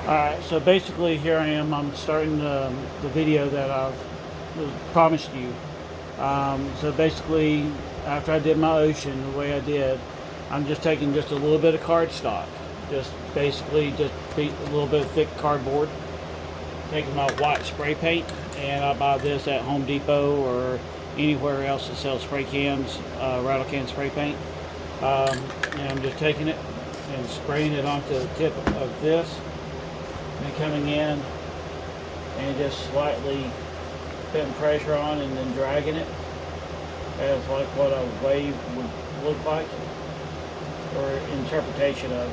Alright, so basically here I am. I'm starting the video that I've promised you. So basically, after I did my ocean the way I did, I'm just taking just a little bit of cardstock. Just basically just a little bit of thick cardboard. Taking my white spray paint, and I buy this at Home Depot or anywhere else that sells spray cans, rattle can spray paint. And I'm just taking it and spraying it onto the tip of this, and coming in and just slightly putting pressure on and then dragging it as like what a wave would look like, or interpretation of.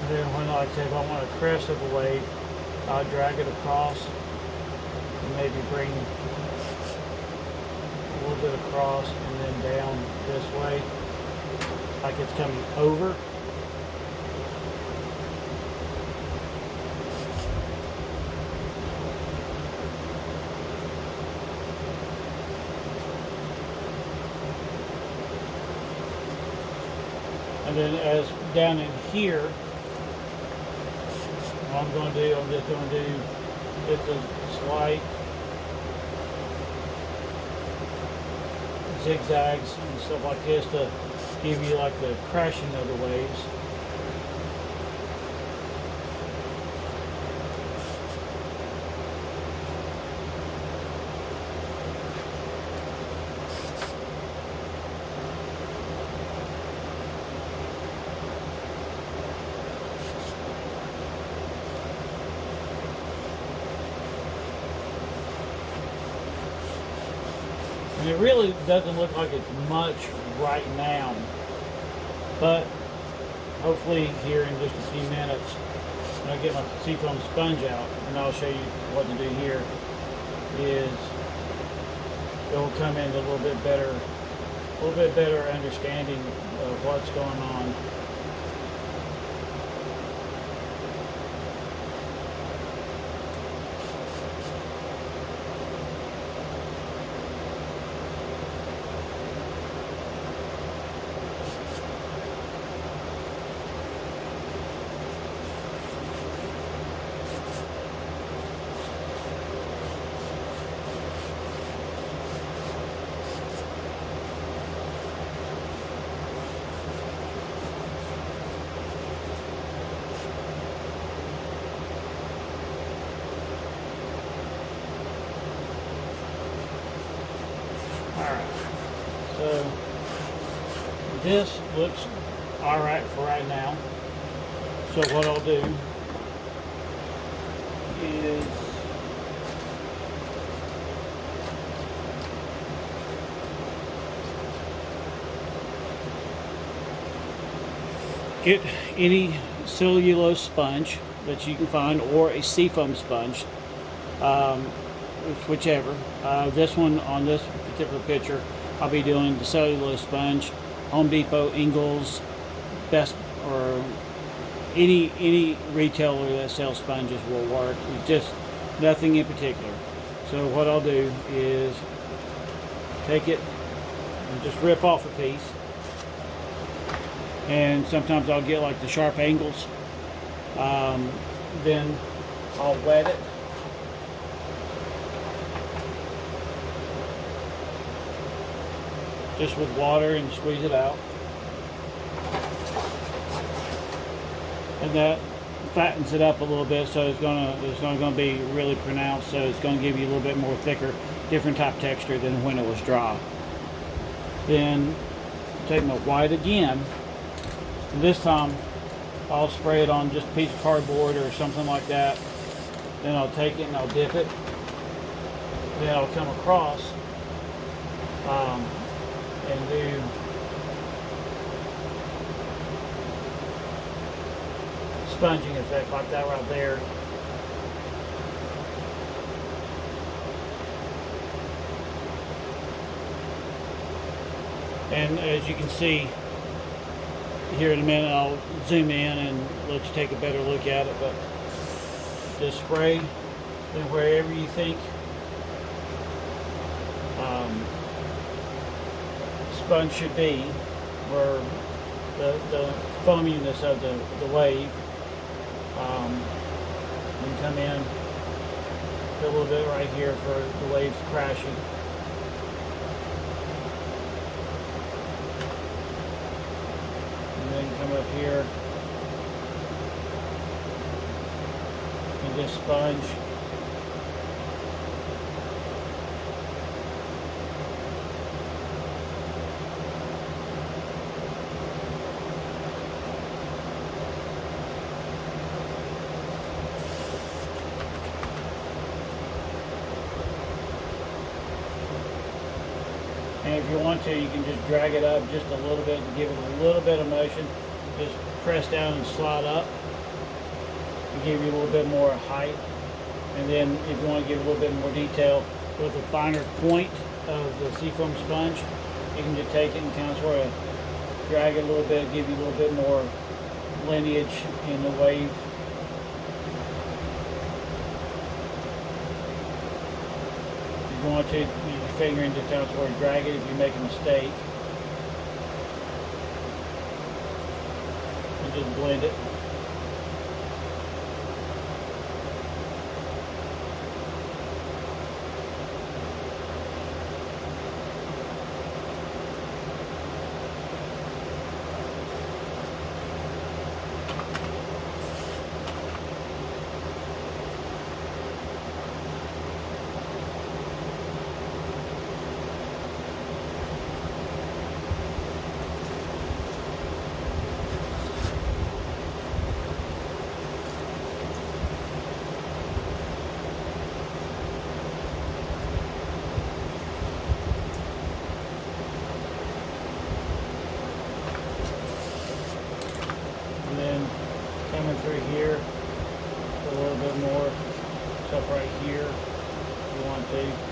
Then when, like I said, if I want a crest of a wave, I'll drag it across and maybe bring a little bit across and then down this way, like it's coming over. And then as down in here, what I'm going to do, I'm just going to do just a slight zigzags and stuff like this to give you like the crashing of the waves. And it really doesn't look like it's much right now, but hopefully here in just a few minutes, when I get my seafoam sponge out, and I'll show you what to do here, is it will come into a little bit better understanding of what's going on. Alright, so this looks alright for right now. So what I'll do is get any cellulose sponge that you can find, or a seafoam sponge, um, whichever. This one, on this particular picture, I'll be doing the cellulose sponge. Home Depot, Ingles, Best, or any retailer that sells sponges will work. It's just nothing in particular. So what I'll do is take it and just rip off a piece. And sometimes I'll get like the sharp angles. Then I'll wet it. Just with water and squeeze it out. And that fattens it up a little bit, so it's not gonna be really pronounced, so it's gonna give you a little bit more thicker, different type texture than when it was dry. Then take my white again, and this time I'll spray it on just a piece of cardboard or something like that. Then I'll take it and I'll dip it. Then I'll come across and do sponging effect like that right there. And as you can see here in a minute, I'll zoom in and let you take a better look at it, but just spray in wherever you think sponge should be, where the foaminess of the wave. You can come in a little bit right here for the waves crashing. And then come up here and just sponge. And if you want to, you can just drag it up just a little bit to give it a little bit of motion. Just press down and slide up to give you a little bit more height. And then if you want to get a little bit more detail with a finer point of the seafoam sponge, you can just take it and kind of sort of drag it a little bit, give you a little bit more lineage in the wave. If you want to, use your finger and just kind of sort of drag it if you make a mistake. And just blend it. And then coming through here, a little bit more stuff right here if you want to.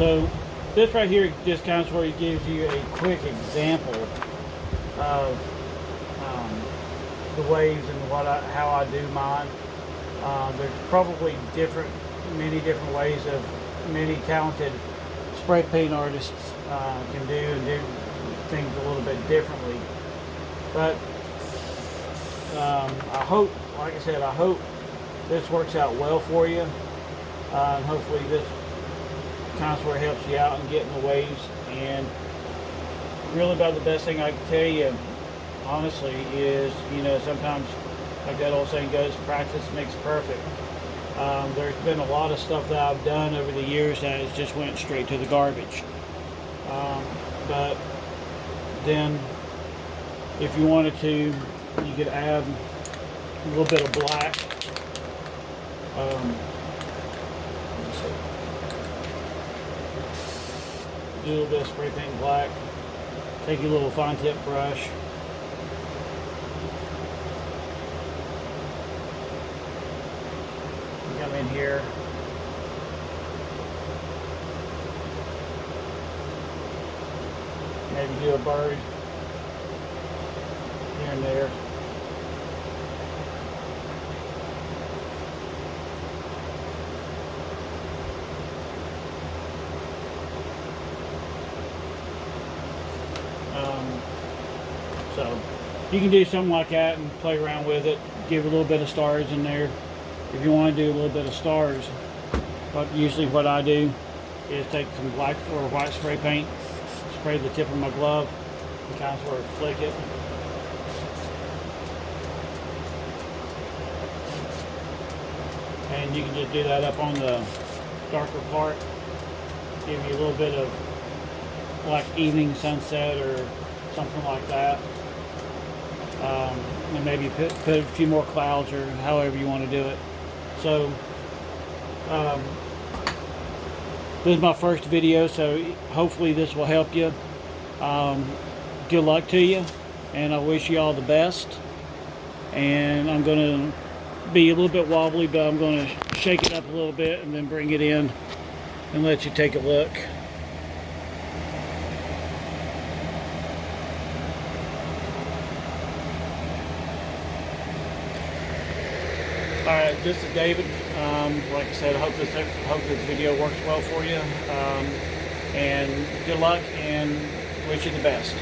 So this right here just kind of sort of gives you a quick example of the waves and how I do mine. There's probably many different ways of many talented spray paint artists can do things a little bit differently. But I hope, like I said, I hope this works out well for you. And hopefully this kind of sort of helps you out in getting the waves. And really about the best thing I can tell you, honestly, is, you know, sometimes, like that old saying goes, practice makes perfect. There's been a lot of stuff that I've done over the years that has just went straight to the garbage. But then if you wanted to, you could add a little bit of black. do a little bit of spray paint black. Take your little fine tip brush. Come in here. Maybe do a bird here and there. So you can do something like that and play around with it. Give a little bit of stars in there if you want to do a little bit of stars. But usually what I do is take some black or white spray paint, spray the tip of my glove, and kind of sort of flick it. And you can just do that up on the darker part. Give you a little bit of like evening sunset or something like that. And maybe put a few more clouds or however you want to do it. So this is my first video, so hopefully this will help you. Good luck to you, and I wish you all the best. And I'm going to be a little bit wobbly, but I'm going to shake it up a little bit and then bring it in and let you take a look. Alright, this is David. Like I said, I hope this video works well for you. And good luck, and wish you the best.